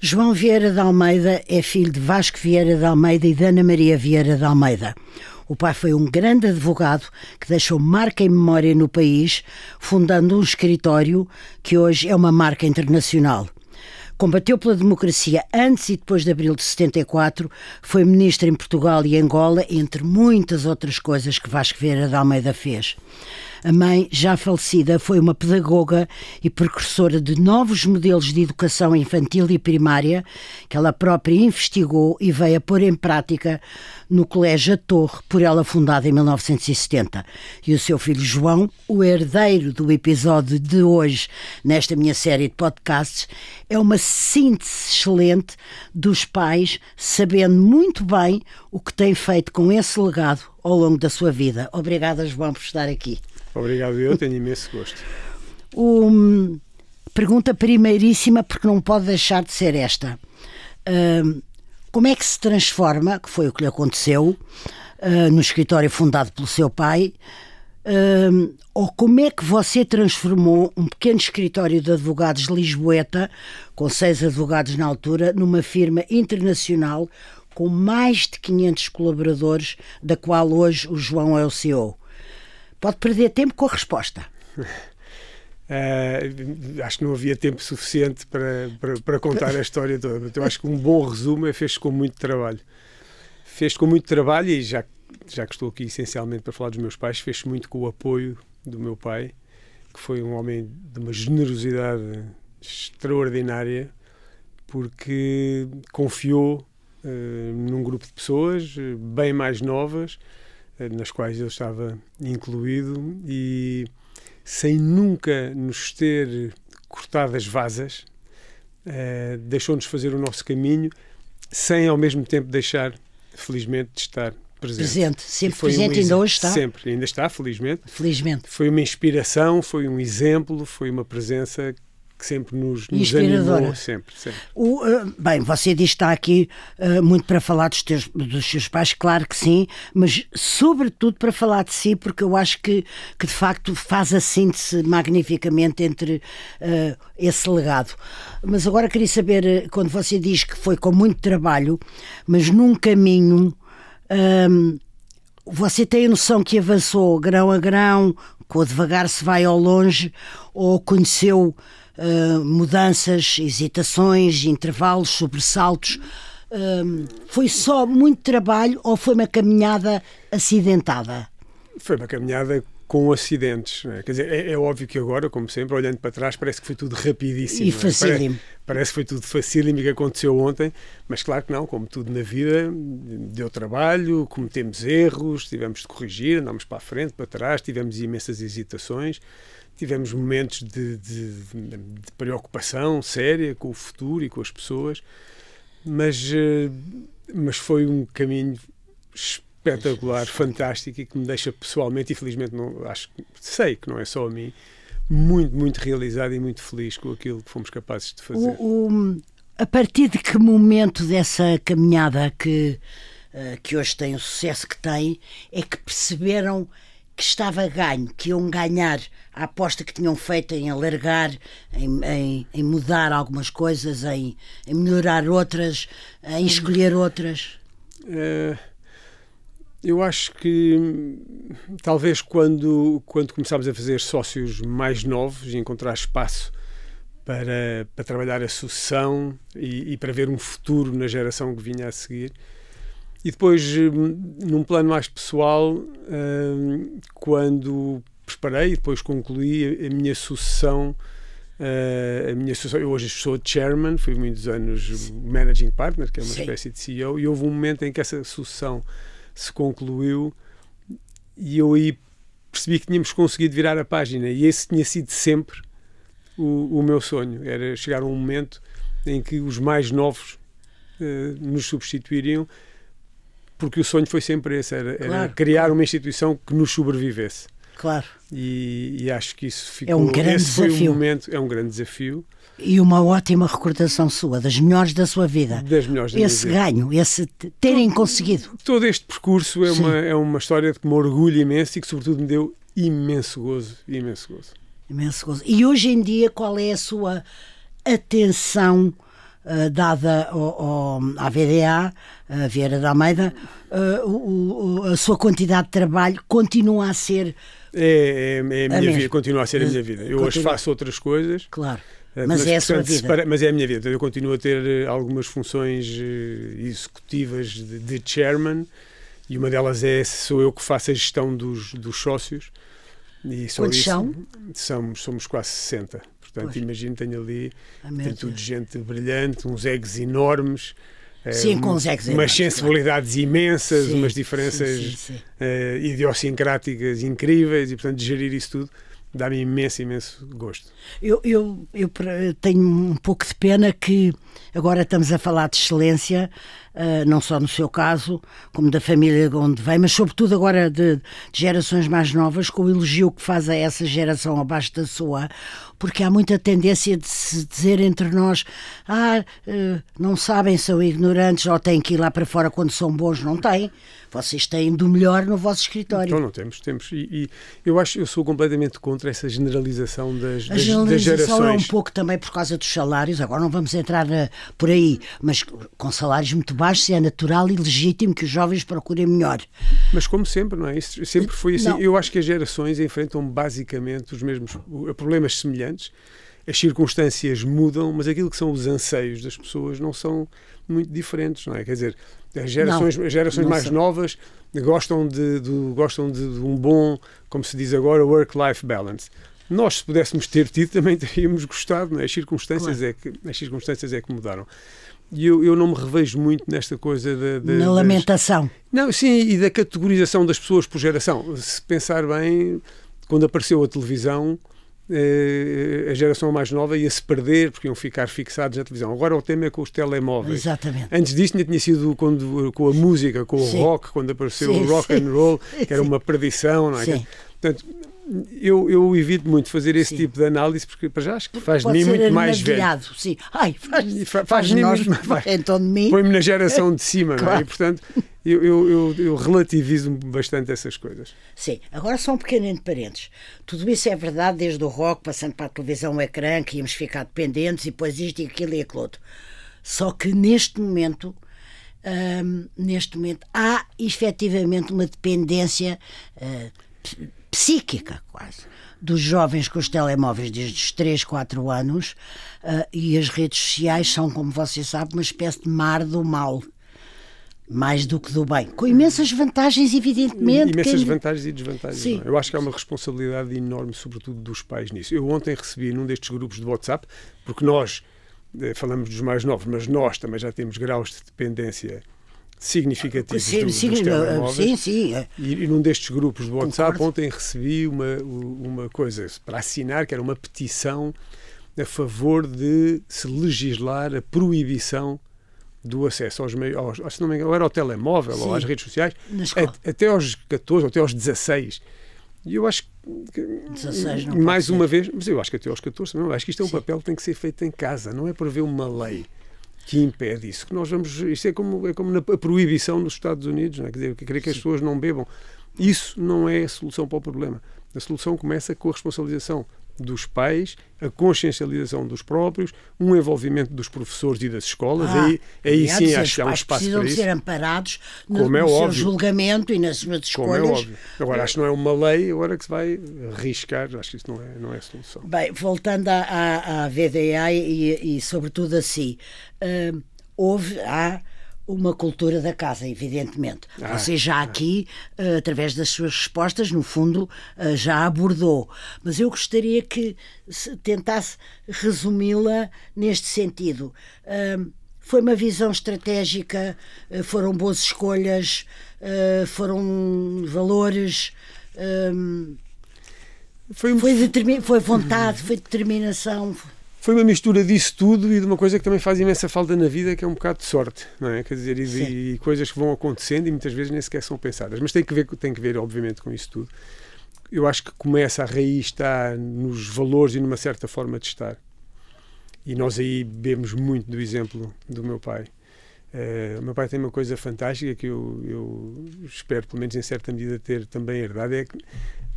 João Vieira de Almeida é filho de Vasco Vieira de Almeida e de Ana Maria Vieira de Almeida. O pai foi um grande advogado que deixou marca e memória no país, fundando um escritório que hoje é uma marca internacional. Combateu pela democracia antes e depois de abril de 74, foi ministro em Portugal e Angola, entre muitas outras coisas que Vasco Vieira de Almeida fez. A mãe, já falecida, foi uma pedagoga e precursora de novos modelos de educação infantil e primária que ela própria investigou e veio a pôr em prática no Colégio A Torre, por ela fundado em 1970. E o seu filho João, o herdeiro do episódio de hoje nesta minha série de podcasts, é uma síntese excelente dos pais, sabendo muito bem o que têm feito com esse legado ao longo da sua vida. Obrigada, João, por estar aqui. Obrigado, eu tenho imenso gosto. Pergunta primeiríssima, porque não pode deixar de ser esta. Como é que se transforma, que foi o que lhe aconteceu, no escritório fundado pelo seu pai, ou como é que você transformou um pequeno escritório de advogados lisboeta, com 6 advogados na altura, numa firma internacional com mais de 500 colaboradores, da qual hoje o João é o CEO? Pode perder tempo com a resposta. Acho que não havia tempo suficiente para contar a história toda. Eu acho que um bom resumo é fez-se com muito trabalho. Fez-se com muito trabalho e já que estou aqui essencialmente para falar dos meus pais, fez-se muito com o apoio do meu pai, que foi um homem de uma generosidade extraordinária, porque confiou num grupo de pessoas bem mais novas, nas quais eu estava incluído, e sem nunca nos ter cortado as vasas, deixou-nos fazer o nosso caminho, sem ao mesmo tempo deixar, felizmente, de estar presente. Sempre presente, ainda hoje está? Sempre, ainda está, felizmente. Felizmente. Foi uma inspiração, foi um exemplo, foi uma presença que sempre nos animou, sempre. Bem, você diz que está aqui muito para falar dos seus pais, claro que sim, mas sobretudo para falar de si, porque eu acho que de facto faz a síntese magnificamente entre esse legado. Mas agora queria saber, quando você diz que foi com muito trabalho, mas num caminho, você tem a noção que avançou grão a grão, com o devagar se vai ao longe, ou conheceu mudanças, hesitações, intervalos, sobressaltos? Foi só muito trabalho ou foi uma caminhada acidentada? Foi uma caminhada com acidentes, não é? Quer dizer, é óbvio que agora, como sempre, olhando para trás, parece que foi tudo rapidíssimo. E facílimo. Parece que foi tudo facílimo e que aconteceu ontem, mas claro que não, como tudo na vida, deu trabalho, cometemos erros, tivemos de corrigir, andámos para a frente, para trás, tivemos imensas hesitações, tivemos momentos de preocupação séria com o futuro e com as pessoas, mas foi um caminho espetacular, fantástico, e que me deixa pessoalmente, e felizmente sei que não é só a mim, muito, muito realizado e muito feliz com aquilo que fomos capazes de fazer. A partir de que momento dessa caminhada que hoje tem o sucesso que tem, é que perceberam que estava ganho, que iam ganhar a aposta que tinham feito em alargar, em mudar algumas coisas, em melhorar outras, em escolher outras? Eu acho que talvez quando começámos a fazer sócios mais novos e encontrar espaço para trabalhar a sucessão e para ver um futuro na geração que vinha a seguir. E depois, num plano mais pessoal, quando preparei e depois concluí a minha sucessão, eu hoje sou chairman, fui muitos anos managing partner, que é uma espécie de CEO, e houve um momento em que essa sucessão se concluiu e eu aí percebi que tínhamos conseguido virar a página, e esse tinha sido sempre o meu sonho, era chegar a um momento em que os mais novos nos substituiriam, porque o sonho foi sempre esse, era criar uma instituição que nos sobrevivesse. Claro. E acho que isso ficou... É um grande desafio. Foi um momento, é um grande desafio. E uma ótima recordação sua, das melhores da sua vida. Das melhores da minha vida. Esse ganho, esse terem conseguido. Todo este percurso é uma história de que me orgulho imenso e que sobretudo me deu imenso gozo. Imenso gozo. Imenso gozo. E hoje em dia qual é a sua atenção dada à VDA, a Vieira de Almeida, a sua quantidade de trabalho continua a ser... É a minha vida, continua a ser a minha vida. Eu hoje faço outras coisas. Claro. Mas é a sua vida. Mas é a minha vida. Eu continuo a ter algumas funções executivas de chairman, e uma delas sou eu que faço a gestão dos sócios. E quantos são? Somos quase 60. Portanto, pois. Imagino, tenho tudo gente brilhante, uns egos enormes. Sim, com os egos umas sensibilidades imensas, sim, umas diferenças sim. idiosincráticas incríveis, e portanto gerir isso tudo dá-me imenso gosto. Eu tenho um pouco de pena que agora estamos a falar de excelência, não só no seu caso, como da família de onde vem, mas sobretudo agora de gerações mais novas, com o elogio que faz a essa geração abaixo da sua, porque há muita tendência de se dizer entre nós, não sabem, são ignorantes, ou têm que ir lá para fora quando são bons. Não têm. Vocês têm do melhor no vosso escritório. Então não temos. E eu sou completamente contra essa generalização das gerações. A generalização é um pouco também por causa dos salários, agora não vamos entrar por aí, mas com salários muito baixos é natural e legítimo que os jovens procurem melhor. Mas como sempre, não é? Isso sempre foi assim. Não. Eu acho que as gerações enfrentam basicamente os mesmos problemas semelhantes. As circunstâncias mudam, mas aquilo que são os anseios das pessoas não são muito diferentes, não é? Quer dizer, as gerações mais novas gostam de um bom, como se diz agora, work-life balance. Nós, se pudéssemos ter tido, também teríamos gostado, não é? As circunstâncias é que mudaram. E eu não me revejo muito nesta coisa na lamentação. Não, sim, e da categorização das pessoas por geração. Se pensar bem, quando apareceu a televisão, a geração mais nova ia-se perder porque iam ficar fixados na televisão. Agora o tema é com os telemóveis. Exatamente. Antes disso tinha sido com a música, com o rock, quando apareceu o rock and roll, que era uma perdição, não é? Sim. Portanto, eu evito muito fazer esse tipo de análise, porque para já acho que faz de mim muito mais velho. Sim. Faz de nós, então de mim. Põe-me na geração de cima, claro. Não é? E portanto eu relativizo bastante essas coisas. Sim, agora só um pequeno entre parênteses. Tudo isso é verdade, desde o rock, passando para a televisão, o ecrã, que íamos ficar dependentes, e depois isto e aquilo e aquilo outro. Só que neste momento há efetivamente uma dependência psíquica quase dos jovens com os telemóveis desde os 3, 4 anos, e as redes sociais são, como você sabe, uma espécie de mar do mal, mais do que do bem, com imensas vantagens, evidentemente. Imensas vantagens e desvantagens. Sim. Não é? Eu acho que há uma responsabilidade enorme, sobretudo dos pais nisso. Eu ontem recebi num destes grupos de WhatsApp, porque nós falamos dos mais novos, mas nós também já temos graus de dependência significativos dos telemóveis. Sim. E num destes grupos de WhatsApp, Concordo. ontem recebi uma coisa para assinar, que era uma petição a favor de se legislar a proibição do acesso aos meios, se não me engano, era ao telemóvel, ou às redes sociais, até aos 14, ou até aos 16. E eu acho que, 16 não mais pode uma ser. vez, mas eu acho que até aos 14 também, acho que isto é um papel que tem que ser feito em casa, não é para ver uma lei que impede isso. Que nós vamos, isto é como na proibição nos Estados Unidos, não é? Quer dizer, querer que as pessoas não bebam. Isso não é a solução para o problema. A solução começa com a responsabilização dos pais, a consciencialização dos próprios, um envolvimento dos professores e das escolas. Aí sim acho que há um espaço para isso. Precisam ser amparados no seu julgamento e nas suas escolhas. Como é óbvio. Agora, acho que não é uma lei agora que se vai arriscar. Acho que isso não é a solução. Bem, voltando à VDA e sobretudo a si, há uma cultura da casa, evidentemente. Você já aqui, através das suas respostas, no fundo, já abordou. Mas eu gostaria que tentasse resumi-la neste sentido. Foi uma visão estratégica, foram boas escolhas, foram valores, foi vontade, foi determinação. Foi uma mistura disso tudo e de uma coisa que também faz imensa falta na vida, que é um bocado de sorte, não é? Quer dizer, e coisas que vão acontecendo e muitas vezes nem sequer são pensadas. Mas tem que ver obviamente, com isso tudo. Eu acho que a raiz está nos valores e numa certa forma de estar. E nós aí bebemos muito do exemplo do meu pai. O meu pai tem uma coisa fantástica que eu espero, pelo menos em certa medida, ter também herdado, é que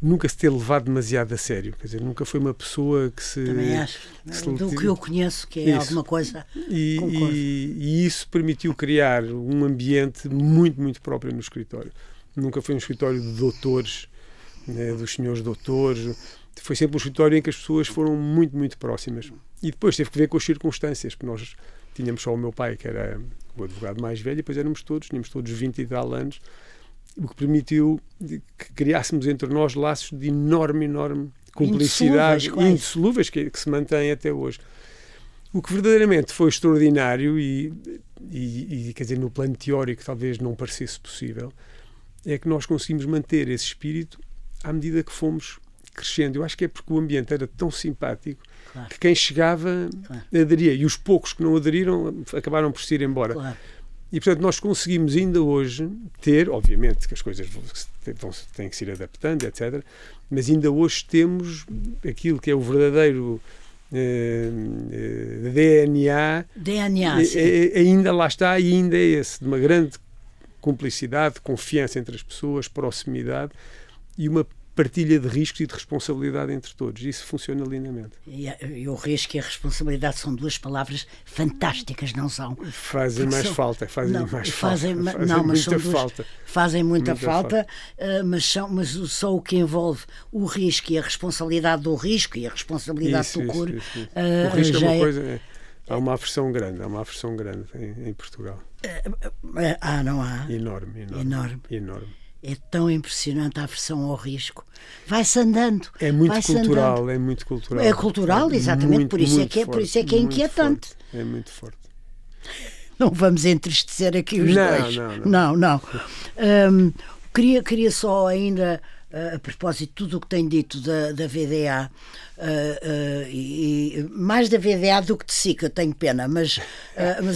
nunca se ter levado demasiado a sério. Quer dizer, nunca foi uma pessoa que se... Também acho. Do que eu conheço, que é isso. Alguma coisa... E isso permitiu criar um ambiente muito, muito próprio no escritório. Nunca foi um escritório de doutores, né, dos senhores doutores. Foi sempre um escritório em que as pessoas foram muito, muito próximas. E depois teve que ver com as circunstâncias, porque nós tínhamos só o meu pai, que era o advogado mais velho, e depois tínhamos todos 20 e tal anos, o que permitiu que criássemos entre nós laços de enorme cumplicidade, indissolúveis, que se mantêm até hoje. O que verdadeiramente foi extraordinário e quer dizer, no plano teórico talvez não parecesse possível, é que nós conseguimos manter esse espírito à medida que fomos crescendo. Eu acho que é porque o ambiente era tão simpático, claro, que quem chegava, claro, aderia. E os poucos que não aderiram acabaram por se ir embora. Claro. E, portanto, nós conseguimos ainda hoje ter, obviamente que as coisas têm que se ir adaptando, etc., mas ainda hoje temos aquilo que é o verdadeiro DNA, ainda lá está, e ainda é esse, de uma grande cumplicidade, confiança entre as pessoas, proximidade e uma partilha de riscos e de responsabilidade entre todos. Isso funciona lindamente. E o risco e a responsabilidade são duas palavras fantásticas, não são? Fazem mais falta. Fazem muita falta, mas só o que envolve o risco e a responsabilidade do risco e a responsabilidade do cor. O risco é uma coisa... Há uma aversão grande em Portugal. Não há? Enorme. É tão impressionante a aversão ao risco. Vai-se andando. É muito cultural. É cultural, exatamente. Por isso é que é inquietante. É muito forte. Não vamos entristecer aqui os dois. Não. Queria só ainda, a propósito de tudo o que tenho dito da VDA, e mais da VDA do que de si, que eu tenho pena, mas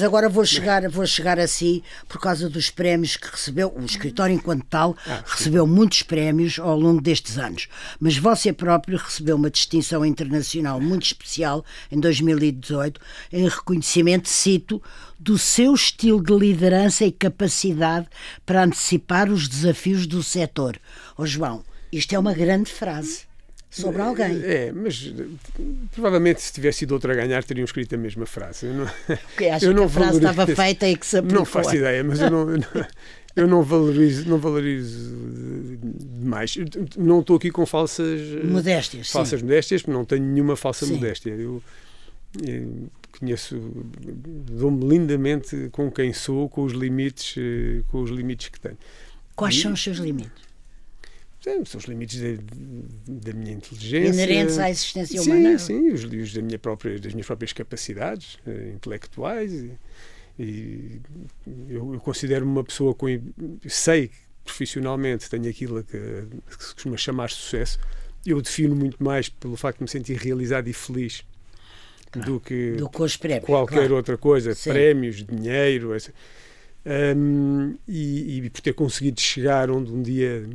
agora vou chegar a si por causa dos prémios que recebeu. O escritório, enquanto tal, recebeu muitos prémios ao longo destes anos, mas você próprio recebeu uma distinção internacional muito especial em 2018, em reconhecimento, cito, do seu estilo de liderança e capacidade para antecipar os desafios do setor. João, isto é uma grande frase sobre alguém. Mas provavelmente se tivesse sido outro a ganhar teriam escrito a mesma frase. Porque acho que a frase estava feita e que se aplicou. Não faço ideia, mas eu não valorizo demais. Não estou aqui com falsas modéstias, porque não tenho nenhuma falsa modéstia. Eu dou-me lindamente com quem sou, com os limites que tenho. Quais são os seus limites? São os limites da minha inteligência. Inerentes à existência humana? Sim, os das minhas próprias capacidades intelectuais. E eu considero-me uma pessoa sei que profissionalmente tenho aquilo que se costuma chamar sucesso. Eu defino muito mais pelo facto de me sentir realizado e feliz, claro, do que os prémios, qualquer outra coisa. Sim. Prémios, dinheiro. E por ter conseguido chegar onde um dia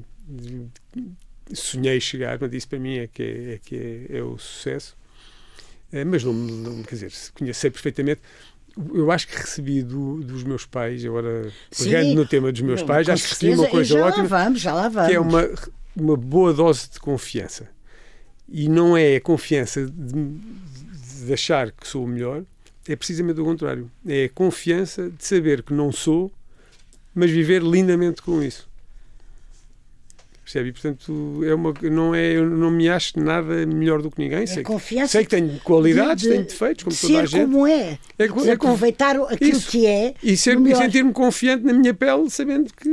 sonhei chegar, mas isso para mim é o sucesso. Mas não quer dizer, sei perfeitamente. Eu acho que recebi dos meus pais, agora pegando no tema dos meus pais, acho que recebi uma coisa ótima, já lá vamos. Que é uma boa dose de confiança. E não é a confiança de achar que sou o melhor, é precisamente o contrário. É a confiança de saber que não sou, mas viver lindamente com isso. Percebe? Portanto, eu não me acho nada melhor do que ninguém. Sei que tenho qualidades, tenho defeitos, como toda a gente. Ser como é. Aproveitar aquilo que é. E sentir-me confiante na minha pele, sabendo que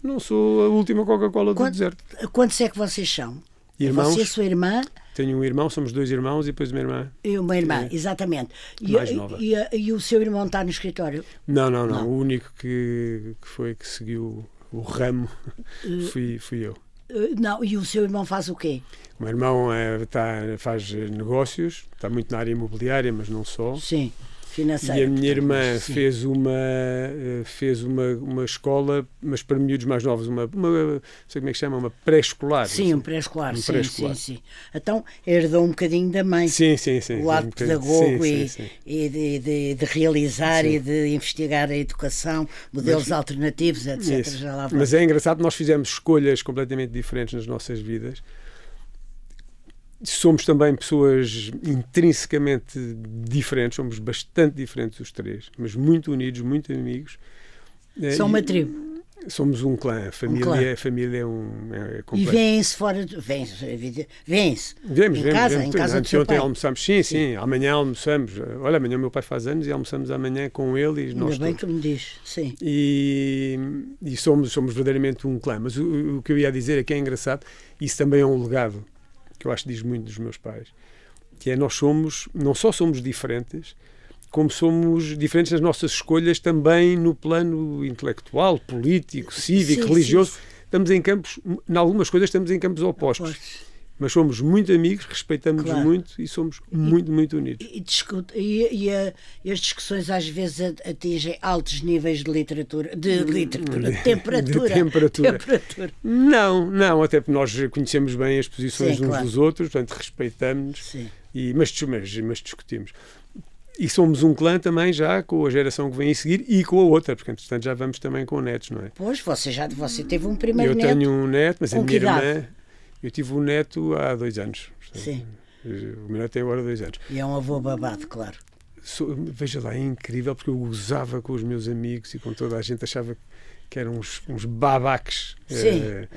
não sou a última Coca-Cola do deserto. Quantos é que vocês são? Irmãos. Você e a sua irmã? Tenho um irmão, somos 2 irmãos e depois uma irmã. E uma irmã, exatamente. Mais nova. E o seu irmão está no escritório? Não. O único que seguiu o ramo fui eu. Não, e o seu irmão faz o quê? O meu irmão faz negócios, está muito na área imobiliária, mas não só. Sim. financeira. E a minha irmã Sim. fez uma escola, mas para miúdos mais novos, não sei como é que chama, uma pré-escolar. Sim, um pré-escolar, Um sim, pré-escolar. sim. Então, herdou um bocadinho da mãe. Sim. O lado pedagogo Sim. e de realizar Sim. e de investigar a educação, modelos alternativos, etc. Isso. Já lá Mas é engraçado, nós fizemos escolhas completamente diferentes nas nossas vidas. Somos também pessoas intrinsecamente diferentes, somos bastante diferentes os três, mas muito unidos, muito amigos. São uma tribo. Somos um clã, a família é completo. E vêm-se fora, vêm-se. Vemos, Em casa do seu ontem pai. almoçamos, sim, amanhã almoçamos. Olha, amanhã o meu pai faz anos e almoçamos amanhã com ele e nós Ainda bem todos. que me diz, sim. E somos verdadeiramente um clã. Mas o que eu ia dizer é que é engraçado, isso também é um legado que eu acho que diz muito dos meus pais, que é não só somos diferentes, como somos diferentes nas nossas escolhas também no plano intelectual, político, cívico, Sim, religioso. sim. Estamos em campos, em algumas coisas estamos em campos opostos. Mas somos muito amigos, respeitamos-nos Claro. muito e somos muito, muito unidos. E as discussões às vezes atingem altos níveis de temperatura. De temperatura. Não, até porque nós conhecemos bem as posições Sim, uns claro. dos outros, portanto respeitamos-nos, Sim. mas discutimos. E somos um clã também já com a geração que vem a seguir e com a outra, porque entretanto já vamos também com netos, não é? Pois, você teve um primeiro Eu neto. tenho um neto, mas a Com minha que idade? irmã, eu tive um neto há 2 anos. Sim. O meu neto tem agora 2 anos. E é um avô babado, claro. Veja lá, é incrível, porque eu gozava com os meus amigos e com toda a gente, achava que eram uns babaques. Sim,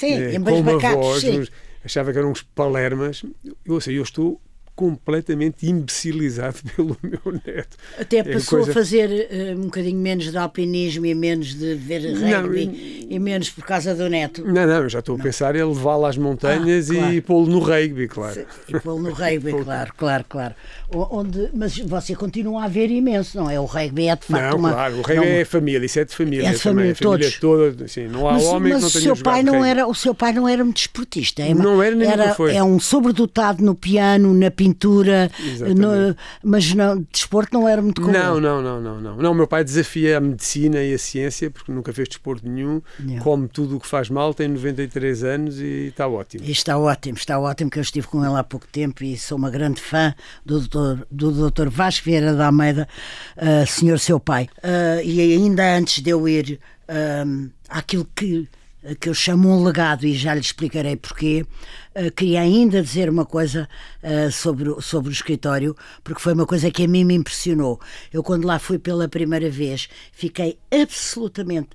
com uma embasbacados, voz, sim. achava que eram uns palermas. Eu estou completamente imbecilizado pelo meu neto. Até passou coisa- a fazer um bocadinho menos de alpinismo e menos de ver rugby e menos por causa do neto. Não, eu já estou a pensar em levá-lo às montanhas claro. e pô-lo no rugby, claro. E pô-lo no rugby, claro. Mas você continua a ver imenso, não é? O rugby é de facto Não, claro, o rugby é família, isso é de família. É de família, também, a família toda, assim, não há homem que não tenha jogado o seu pai não era muito desportista. Não era, nem nunca foi. É um sobredotado no piano, na pintura, mas não, desporto não era muito comum. Não, o meu pai desafia a medicina e a ciência, porque nunca fez desporto nenhum, come tudo o que faz mal, tem 93 anos e está ótimo. E está ótimo, que eu estive com ele há pouco tempo e sou uma grande fã do Dr. Vasco Vieira da Almeida, senhor seu pai. E ainda antes de eu ir àquilo que eu chamo um legado, e já lhe explicarei porquê, queria ainda dizer uma coisa sobre o escritório, porque foi uma coisa que a mim me impressionou. Eu, quando lá fui pela primeira vez, fiquei absolutamente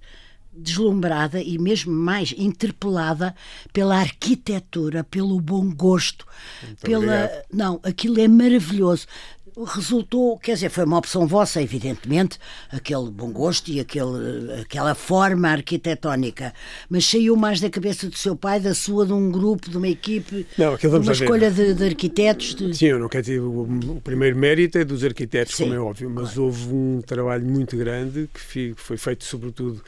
deslumbrada e mesmo mais interpelada pela arquitetura, pelo bom gosto, obrigado. Não, aquilo é maravilhoso. Resultou, quer dizer, foi uma opção vossa, evidentemente, aquele bom gosto e aquela forma arquitetónica, mas saiu mais da cabeça do seu pai, da sua, de um grupo, de uma equipe, Não, de uma escolha de arquitetos. Sim, eu não quero dizer, o primeiro mérito é dos arquitetos, Sim, como é óbvio, mas claro. houve um trabalho muito grande que foi feito sobretudo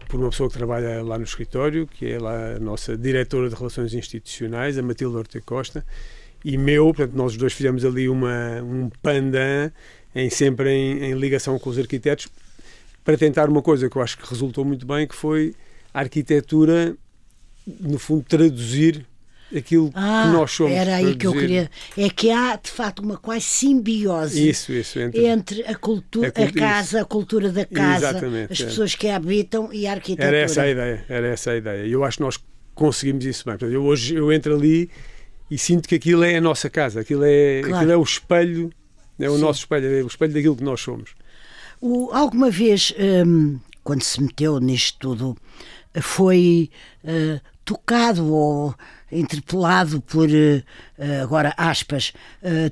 por uma pessoa que trabalha lá no escritório, que é lá a nossa diretora de Relações Institucionais, a Matilde Horta Costa, e portanto, nós os dois fizemos ali um pandan sempre em ligação com os arquitetos para tentar uma coisa que eu acho que resultou muito bem, que foi a arquitetura, no fundo, traduzir aquilo que nós somos. Era aí que eu queria. É que há, de facto, uma quase simbiose isso, entre a cultura, a casa, a cultura da casa, exatamente, as pessoas que a habitam e a arquitetura. Era essa a ideia. E eu acho que nós conseguimos isso bem. Portanto, hoje eu entro ali e sinto que aquilo é a nossa casa, aquilo é o espelho, é o nosso espelho, é o espelho daquilo que nós somos. Alguma vez, quando se meteu nisto tudo, foi tocado ou interpelado por, agora aspas,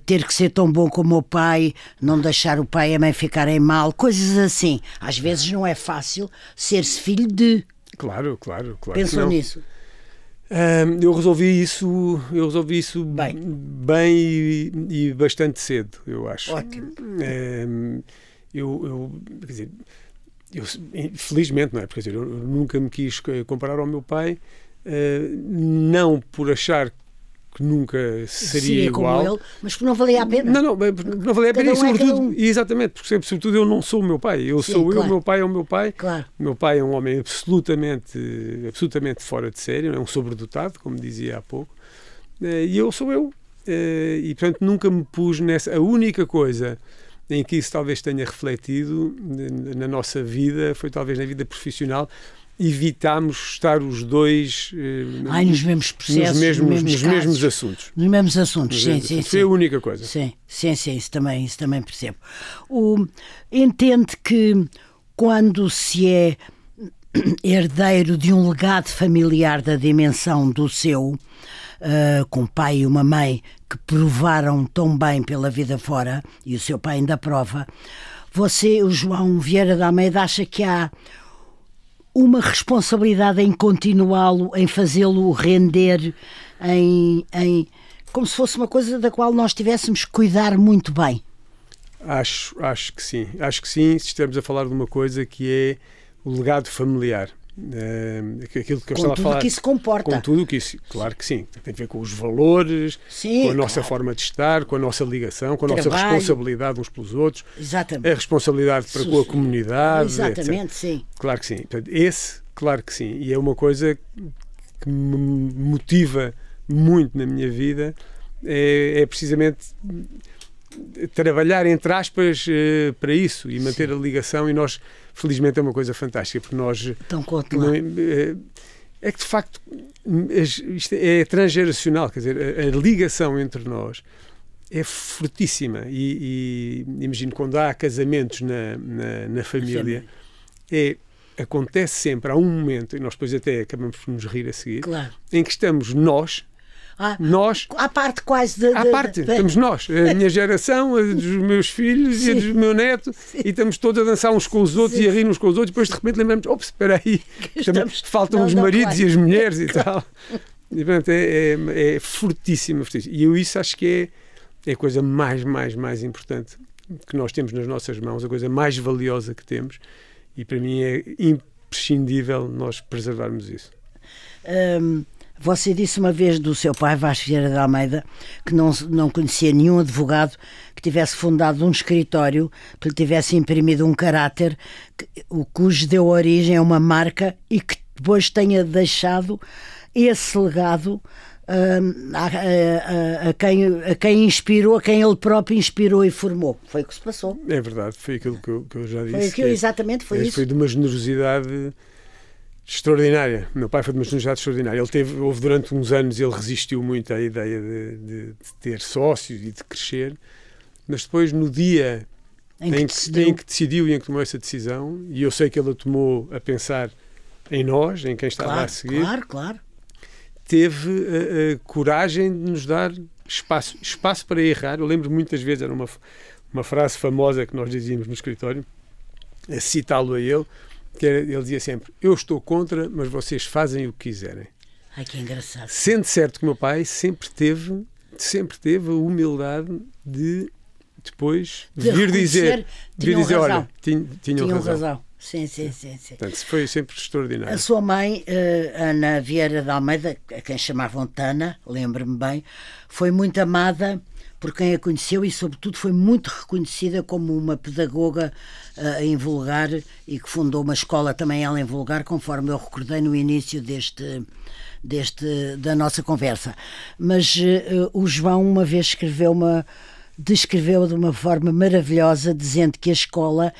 ter que ser tão bom como o pai, não deixar o pai e a mãe ficarem mal, coisas assim. Às vezes não é fácil ser-se filho de... Claro. Pensou nisso? Eu resolvi isso bem e bastante cedo, eu acho. Ótimo. Quer dizer, felizmente, não é? Porque, quer dizer, eu nunca me quis comparar ao meu pai, não por achar que nunca seria igual. Como ele, mas que não valia a pena. Não valia a pena. E sobretudo, exatamente, porque sobretudo eu não sou o meu pai. Eu sou eu, o meu pai é o meu pai. Claro. O meu pai é um homem absolutamente fora de série, é um sobredotado, como dizia há pouco. E eu sou eu. E, portanto, nunca me pus nessa... A única coisa em que isso talvez tenha refletido na nossa vida foi talvez na vida profissional. Evitámos estar os dois nos mesmos processos, nos mesmos assuntos. Nos mesmos assuntos, sim. Foi a única coisa. Sim, isso também percebo. Entende que quando se é herdeiro de um legado familiar da dimensão do seu, com um pai e uma mãe que provaram tão bem pela vida fora, e o seu pai ainda prova, você, o João Vieira de Almeida, acha que há uma responsabilidade em continuá-lo, em fazê-lo render, como se fosse uma coisa da qual nós tivéssemos que cuidar muito bem? Acho que sim. Acho que sim, se estamos a falar de uma coisa que é o legado familiar. Aquilo que eu estava a falar, com tudo que isso comporta. Com tudo que isso, claro que sim. Tem a ver com os valores, com a nossa forma de estar, com a nossa ligação, com a nossa responsabilidade uns pelos outros. Exatamente. A responsabilidade para com a comunidade. Exatamente, etc. sim. Claro que sim. Portanto, claro que sim. E é uma coisa que me motiva muito na minha vida, é precisamente trabalhar, entre aspas, para isso e manter a ligação. E nós, felizmente, é uma coisa fantástica, porque nós... Então, conte lá. É que, de facto, isto é transgeracional, quer dizer, a ligação entre nós é fortíssima. E imagino, quando há casamentos na família, acontece sempre, há um momento, e nós depois até acabamos por nos rir a seguir, claro, em que estamos nós, à parte quase estamos nós, a minha geração, a dos meus filhos, sim, e a do meu neto, sim, e estamos todos a dançar uns com os outros, sim, e a rir uns com os outros, e depois de repente lembramos, espera aí, faltam os maridos, claro, e as mulheres e tal. E, portanto, é fortíssimo. E eu isso acho que é a coisa mais importante que nós temos nas nossas mãos, a coisa mais valiosa que temos, e para mim é imprescindível nós preservarmos isso. Você disse uma vez do seu pai, Vasco Vieira de Almeida, que não conhecia nenhum advogado que tivesse fundado um escritório, que lhe tivesse imprimido um caráter, cujo deu origem a uma marca e que depois tenha deixado esse legado a quem inspirou, a quem ele próprio inspirou e formou. Foi o que se passou. É verdade, foi aquilo que eu já disse. Foi aquilo, exatamente, foi isso. Foi de uma generosidade extraordinária. Meu pai foi de uma generosidade extraordinária. Houve durante uns anos, ele resistiu muito à ideia de ter sócios e de crescer, mas depois, no dia em que decidiu e em que tomou essa decisão, e eu sei que ele a tomou a pensar em nós, em quem estava a seguir, claro, teve a coragem de nos dar espaço para errar. Eu lembro muitas vezes, era uma frase famosa que nós dizíamos no escritório, a citá-lo a ele, que ele dizia sempre: eu estou contra, mas vocês fazem o que quiserem. Ai, que engraçado. Sendo certo que o meu pai sempre teve a humildade de depois vir dizer, olha, tinham razão. Sim. Portanto, foi sempre extraordinário. A sua mãe, Ana Vieira de Almeida, a quem chamavam Tana, lembro-me bem, foi muito amada por quem a conheceu e, sobretudo, foi muito reconhecida como uma pedagoga em Vulgar, e que fundou uma escola também ela em Vulgar, conforme eu recordei no início da nossa conversa. Mas o João uma vez descreveu de uma forma maravilhosa, dizendo que a escola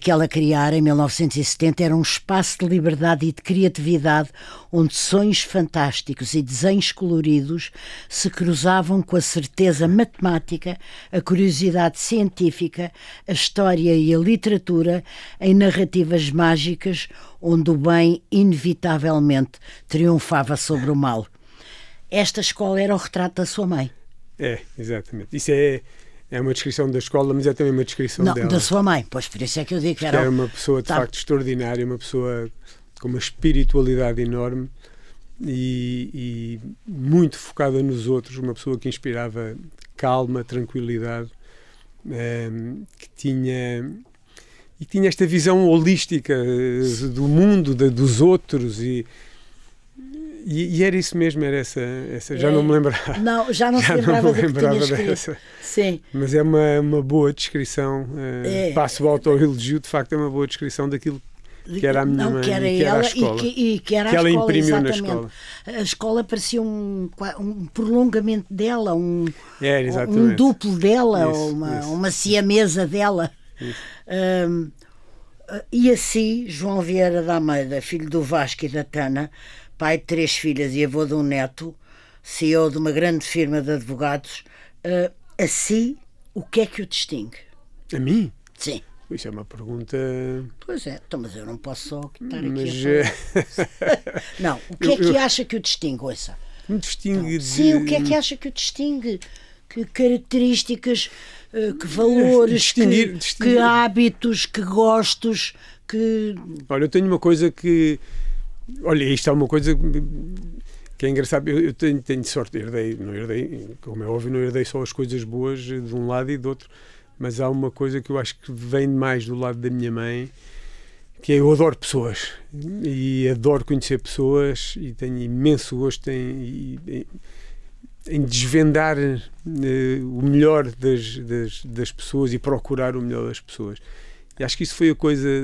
que ela criara em 1970 era um espaço de liberdade e de criatividade onde sonhos fantásticos e desenhos coloridos se cruzavam com a certeza matemática, a curiosidade científica, a história e a literatura em narrativas mágicas onde o bem inevitavelmente triunfava sobre o mal. Esta escola era o retrato da sua mãe. Exatamente. Isso é uma descrição da escola, mas é também uma descrição dela. Da sua mãe, pois por isso é que eu digo que era uma pessoa de facto extraordinária, uma pessoa com uma espiritualidade enorme e muito focada nos outros, uma pessoa que inspirava calma, tranquilidade, que tinha esta visão holística do mundo, dos outros, e E era isso mesmo, era essa já não me lembrava. Não, já não se lembrava do que tinha escrito. Sim. Mas é uma boa descrição, passo o autoelogio, de facto é uma boa descrição daquilo que era a minha mãe, que era que era ela a escola. E que era que a ela escola, imprimiu exatamente. na escola. A escola parecia um prolongamento dela, um duplo dela, uma siamesa dela. E assim, João Vieira da Almeida, filho do Vasco e da Tana, pai de 3 filhas e avô de um neto, CEO de uma grande firma de advogados, assim, o que é que o distingue? A mim? Sim. Isso é uma pergunta... Pois é, então, mas eu não posso só estar aqui a falar. Não, o que é que acha que o distingue, ouça? Me distingue de... Sim, o que é que acha que o distingue? Que características, que valores, que hábitos, que gostos, que... Olha, eu tenho uma coisa que... Olha, isto é uma coisa que é engraçado. Eu tenho sorte, não herdei, como é óbvio, não herdei só as coisas boas de um lado e do outro, mas há uma coisa que eu acho que vem mais do lado da minha mãe, que é eu adoro pessoas e adoro conhecer pessoas e tenho imenso gosto em desvendar o melhor das pessoas e procurar o melhor das pessoas. E acho que isso foi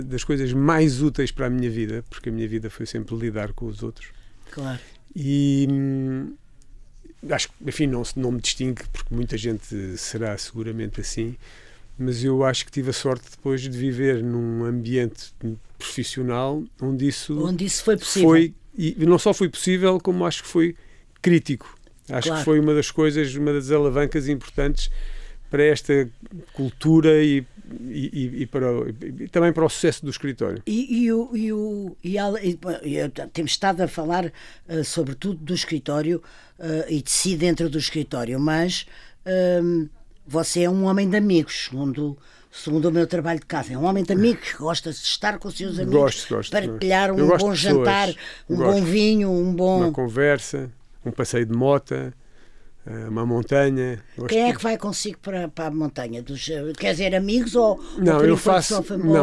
das coisas mais úteis para a minha vida, porque a minha vida foi sempre lidar com os outros. Claro. E acho que, enfim, não me distingue, porque muita gente será seguramente assim, mas eu acho que tive a sorte depois de viver num ambiente profissional onde isso foi possível. E não só foi possível, como acho que foi crítico. Acho que foi uma das coisas, uma das alavancas importantes para esta cultura e também para o sucesso do escritório. Temos estado a falar sobretudo do escritório e de si dentro do escritório, mas você é um homem de amigos, segundo o meu trabalho de casa. É um homem de amigos que gosta de estar com os seus amigos, gosto, partilhar um bom jantar, bom vinho, uma conversa, um passeio de mota, uma montanha. Quem é que vai consigo para a montanha? Quer dizer, amigos ou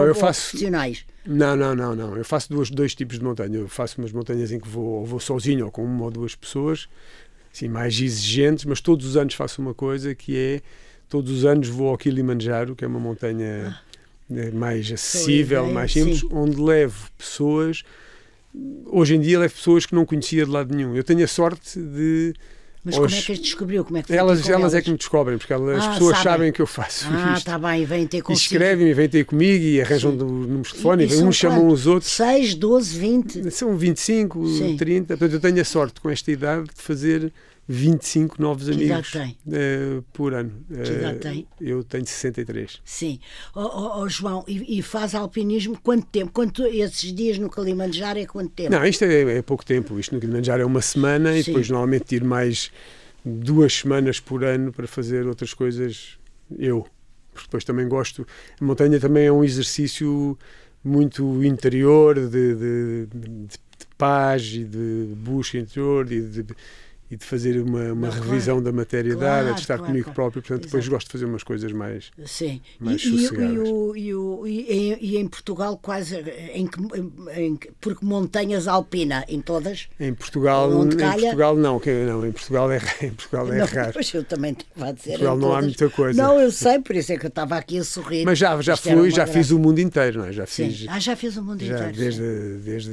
profissionais? Não. Eu faço dois tipos de montanha. Eu faço umas montanhas em que vou sozinho ou com uma ou duas pessoas, assim, mais exigentes, mas todos os anos faço uma coisa que é, todos os anos vou ao Kilimanjaro, que é uma montanha mais acessível, mais simples, onde levo pessoas. Hoje em dia levo pessoas que não conhecia de lado nenhum. Eu tenho a sorte de... Mas como é que as descobriu? Como é que elas é que me descobrem, porque as pessoas sabem que eu faço isto. Está bem, vêm ter consigo. E escrevem, vêm ter comigo e arranjam números de telefone, e uns chamam os outros. 6, 12, 20? São 25, 30. Portanto, eu tenho a sorte com esta idade de fazer 25 novos amigos por ano. Que idade tem? Eu tenho 63. Sim. João, e faz alpinismo quanto tempo? Esses dias no Kilimanjaro é quanto tempo? Não, isto é pouco tempo. Isto no Kilimanjaro é uma semana e depois normalmente tiro mais 2 semanas por ano para fazer outras coisas. Porque depois também gosto. A montanha também é um exercício muito interior, de paz e de busca interior e de fazer uma revisão da matéria de estar comigo próprio, portanto depois gosto de fazer umas coisas mais sossegadas. E em Portugal quase, porque montanhas alpina, em todas? Em Portugal não, em Portugal é raro. Pois eu também estava a dizer. Em Portugal não há muita coisa. Não, eu sei, por isso é que eu estava aqui a sorrir. Mas já fiz o mundo inteiro, não é? Já fiz o mundo inteiro. Desde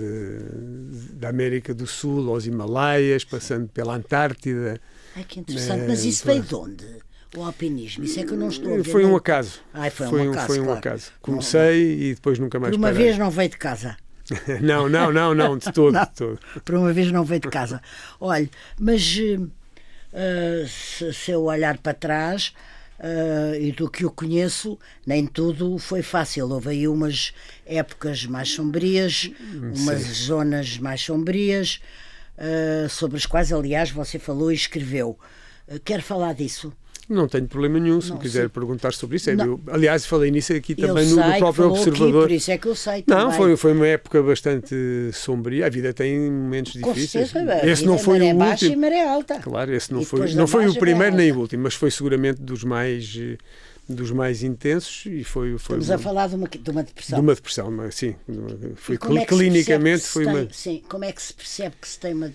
da América do Sul aos Himalaias, passando pela Antártida. Ai, que interessante. Mas isso veio de onde? O alpinismo? Isso é que eu não estou a ver. Foi um acaso. Foi um acaso. Comecei e depois nunca mais parei. Por uma vez não veio de casa. Não, de todo. Não, de todo. Por uma vez não veio de casa. Olha, mas se eu olhar para trás e do que eu conheço, nem tudo foi fácil. Houve aí umas épocas mais sombrias, umas zonas mais sombrias, sobre as quais, aliás, você falou e escreveu. Quer falar disso? Não tenho problema nenhum, se me quiser perguntar sobre isso. Aliás, falei nisso aqui também no próprio Observador. Por isso é que eu sei. Não, foi uma época bastante sombria. A vida tem momentos difíceis. Esse não foi o último. Baixa e maré alta. Claro, esse não foi o primeiro nem o último, mas foi seguramente dos mais dos mais intensos e foi Estamos a falar de uma depressão. De uma depressão, mas, sim. Foi Como clinicamente foi uma... Sim, como é que se percebe que se tem uma...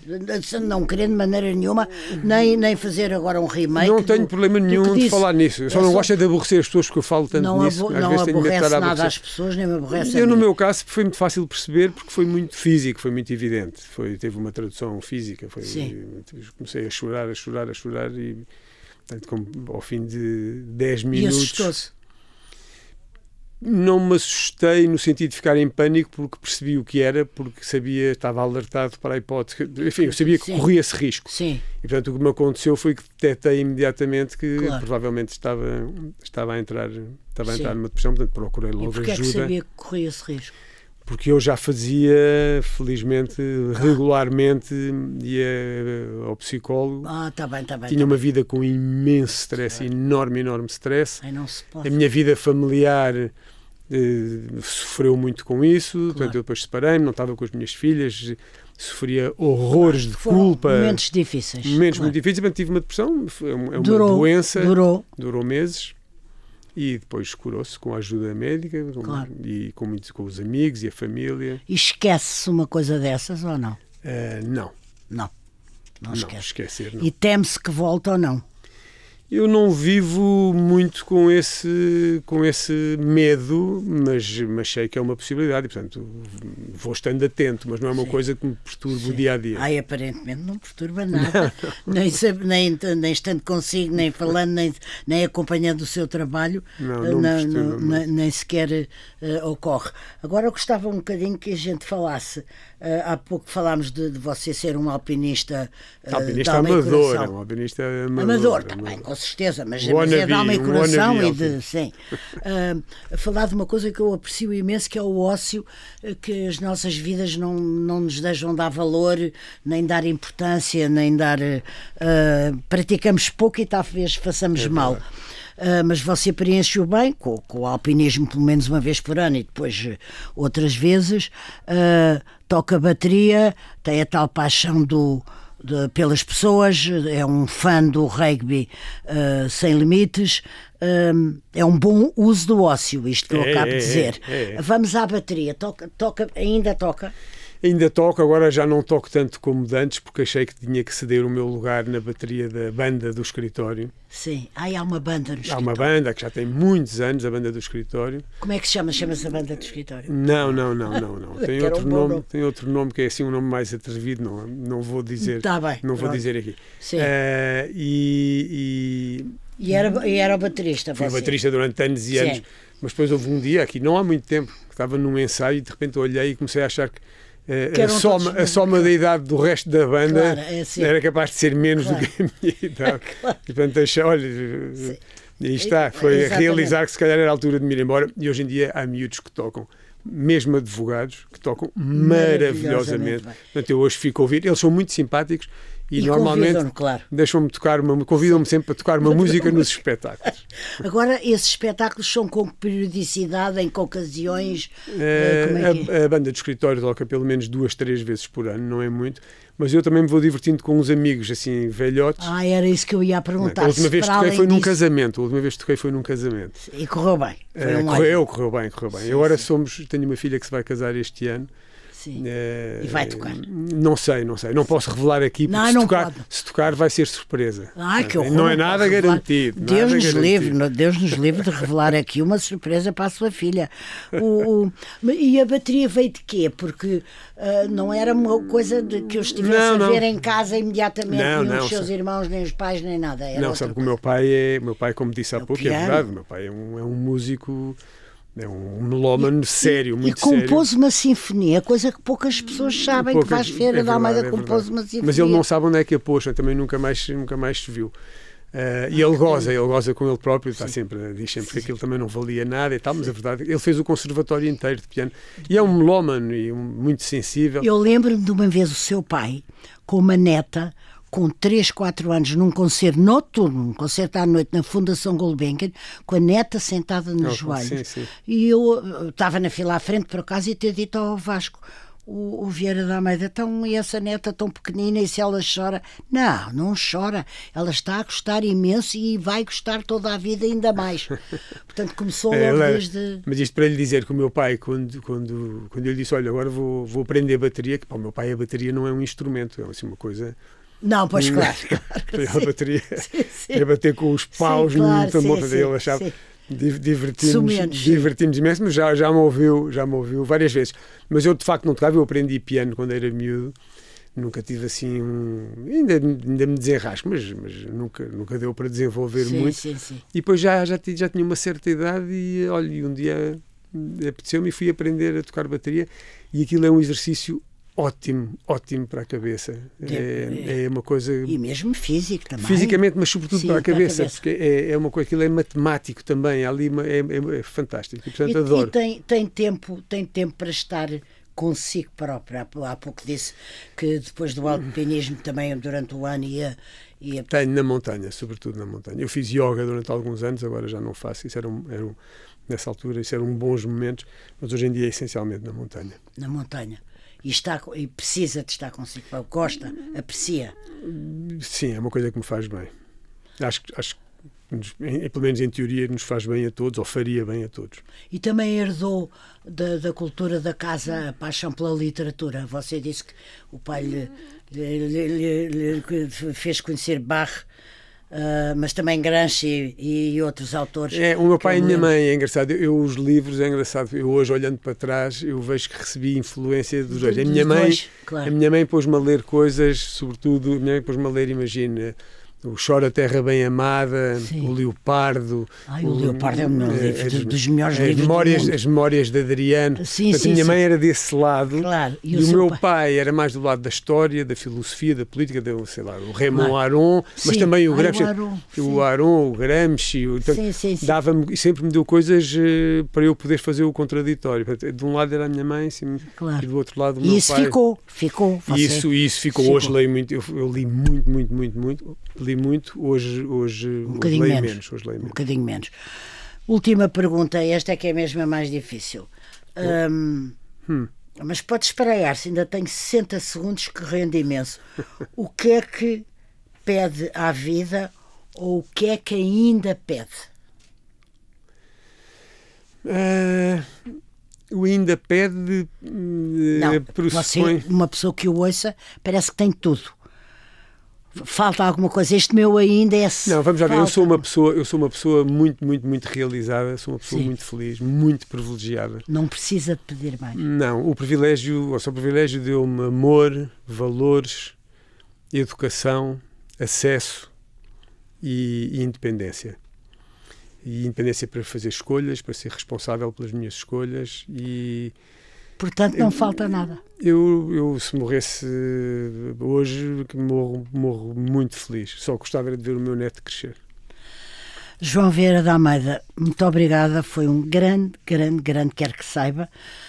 Não querendo de maneira nenhuma, nem fazer agora um remake. Não tenho problema nenhum de falar nisso. Eu só não gosto de aborrecer as pessoas porque eu falo tanto nisso. Não aborrece nada às pessoas, nem me aborrece. No meu caso, foi muito fácil de perceber porque foi muito físico, foi muito evidente. Teve uma tradução física. Comecei a chorar e... Portanto, ao fim de 10 minutos... E assustou-se? Não me assustei no sentido de ficar em pânico porque percebi o que era, porque estava alertado para a hipótese. Enfim, eu sabia que corria esse risco. Sim. E, portanto, o que me aconteceu foi que detectei imediatamente que provavelmente estava a entrar numa depressão, portanto procurei logo ajuda. E porquê é que sabia que corria esse risco? Porque eu já fazia, felizmente, regularmente, ia ao psicólogo. Está bem. Tinha uma vida com imenso stress, enorme stress. Não se pode. A minha vida familiar sofreu muito com isso. Portanto, eu depois separei-me, não estava com as minhas filhas, sofria horrores de culpa. Momentos difíceis. Muito difíceis. Portanto, tive uma depressão, é uma doença. Durou meses. E depois curou-se com a ajuda médica e com os amigos e a família. E esquece-se uma coisa dessas ou não? Não esquece. Esquecer, não. E teme-se que volte ou não? Eu não vivo muito com esse medo, mas sei que é uma possibilidade e, portanto, vou estando atento, mas não é uma coisa que me perturbe o dia-a-dia. Aparentemente não perturba nada. Nem estando consigo, nem falando, nem acompanhando o seu trabalho, nem sequer ocorre. Agora eu gostava um bocadinho que a gente falasse. Há pouco falámos de você ser um alpinista amador. Um alpinista amador, também, com certeza, mas é de alma e coração sim. Falar de uma coisa que eu aprecio imenso, que é o ócio, que as nossas vidas não nos deixam dar valor, nem dar importância, nem dar... praticamos pouco e talvez façamos mal. Mas você preenche-o bem com o alpinismo pelo menos uma vez por ano e depois outras vezes, toca bateria, tem a tal paixão pelas pessoas, é um fã do rugby sem limites, é um bom uso do ócio, isto que eu acabo de dizer. Vamos à bateria, ainda toca? Ainda toco, agora já não toco tanto como de antes, porque achei que tinha que ceder o meu lugar na bateria da banda do escritório. Sim, há uma banda no escritório. Há uma banda que já tem muitos anos, a banda do escritório. Como é que se chama? Chama-se a banda do escritório? Não. Tem outro nome que é assim um nome mais atrevido, não vou dizer. Está bem. Não vou dizer aqui. Sim. E era o baterista, fui baterista durante anos e anos, mas depois houve um dia, aqui não há muito tempo, que estava num ensaio e de repente olhei e comecei a achar que a soma da idade do resto da banda era capaz de ser menos do que a minha idade. E portanto achei, olha, e está, foi a realizar que se calhar era a altura de me ir embora. E hoje em dia há miúdos que tocam, mesmo advogados, que tocam maravilhosamente. Portanto, eu hoje fico a ouvir, eles são muito simpáticos. E normalmente deixam-me convidam-me sempre para tocar uma música nos espetáculos. Agora, esses espetáculos são com periodicidade, em que ocasiões? A banda de escritório toca pelo menos 2, 3 vezes por ano, não é muito, mas eu também me vou divertindo com uns amigos assim velhotes. Era isso que eu ia perguntar. A última vez que toquei foi num casamento. E correu bem. Correu bem. Sim, agora tenho uma filha que se vai casar este ano. Sim. E vai tocar? Não sei. Não posso revelar aqui, porque se tocar vai ser surpresa. Que horror, não é nada garantido. Deus nos livre de revelar aqui uma surpresa para a sua filha. E a bateria veio de quê? Porque não era uma coisa que eu estivesse a ver em casa imediatamente, nem os seus irmãos, nem os pais, nem nada. Sabe que o meu pai, como disse há pouco, é verdade, o meu pai é um músico... É um melómano sério, muito sério. E compôs uma sinfonia, coisa que poucas pessoas sabem, que Vaz Ferreira de Almeida compôs uma sinfonia. Mas ele não sabe onde é que a pôs, também nunca mais se viu. E ele goza com ele próprio, diz sempre que aquilo também não valia nada e tal, mas a verdade, ele fez o conservatório inteiro de piano e é um melómano e muito sensível. Eu lembro-me de uma vez o seu pai, com uma neta, com 3, 4 anos, num concerto noturno, um concerto à noite na Fundação Gulbenkian, com a neta sentada nos joelhos. Sim. E eu estava na fila à frente, por acaso, e ter dito ao Vasco: o Vieira da Almeida, então, e essa neta tão pequenina, e se ela chora? Não, não chora. Ela está a gostar imenso e vai gostar toda a vida ainda mais. Portanto, começou logo desde... Mas isto para lhe dizer que o meu pai, quando eu lhe disse, olha, agora vou aprender bateria, que para o meu pai a bateria não é um instrumento, é assim uma coisa... Não, pois claro. A bateria é bater com os paus no tambor, ele achava... Divertimos imenso, mas já me ouviu várias vezes. Mas eu de facto não tocava, eu aprendi piano quando era miúdo, nunca tive assim ainda me desenrasco, mas nunca deu para desenvolver muito. E depois já tinha uma certa idade e olha, um dia apeteceu-me e fui aprender a tocar bateria, e aquilo é um exercício ótimo para a cabeça. É uma coisa... E mesmo físico também. Fisicamente, mas sobretudo para a cabeça, porque é uma coisa, aquilo é matemático também, ali é fantástico. E, portanto, adoro. E tem tempo para estar consigo próprio. Há pouco disse que depois do alpinismo também durante o ano ia... Tenho na montanha, sobretudo na montanha. Eu fiz yoga durante alguns anos, agora já não faço. Nessa altura, isso eram bons momentos, mas hoje em dia é essencialmente na montanha. Na montanha. E precisa de estar consigo, gosta, aprecia. Sim, é uma coisa que me faz bem. Acho que pelo menos em teoria nos faz bem a todos, ou faria bem a todos. E também herdou da cultura da casa a paixão pela literatura. Você disse que o pai lhe fez conhecer Bach, mas também Gramsci e outros autores. O meu pai e a minha mãe, é engraçado. Os livros, é engraçado. Eu hoje, olhando para trás, eu vejo que recebi influência dos dois. A minha mãe pôs-me a ler coisas, sobretudo, a minha mãe pôs-me a ler, imagina, o Chora Terra Bem Amada, o Leopardo. O Leopardo é o meu livro, dos melhores livros do mundo. As Memórias de Adriano. A minha mãe era desse lado, claro. E o meu pai era mais do lado da história, da filosofia, da política, o Raymond Aron, mas também o Gramsci. O Aron, o Gramsci. Dava-me, sempre me deu coisas para eu poder fazer o contraditório. De um lado era a minha mãe, e do outro lado o meu pai. E isso ficou. Isso ficou. Hoje leio muito. Eu li muito. Li muito, hoje leio menos. Um bocadinho menos. Última pergunta, esta é que é mesmo a mais difícil. Mas pode espraiar-se, ainda tenho 60 segundos que rende imenso. O que é que pede à vida, ou o que é que ainda pede? O ainda pede... Você, uma pessoa que o ouça, parece que tem tudo. Falta alguma coisa? Este meu ainda é... Não, vamos lá ver. Eu sou uma pessoa muito realizada, sou uma pessoa muito feliz, muito privilegiada. Não precisa de pedir mais. Não, o privilégio deu-me amor, valores, educação, acesso e independência. E independência para fazer escolhas, para ser responsável pelas minhas escolhas e... Portanto, não falta nada. Eu se morresse hoje, morro muito feliz. Só gostava de ver o meu neto crescer. João Vieira da Almeida, muito obrigada. Foi um grande, quero que saiba,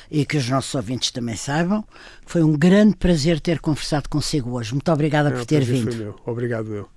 e que os nossos ouvintes também saibam, foi um grande prazer ter conversado consigo hoje. Muito obrigada por ter vindo. Foi meu. Obrigado eu.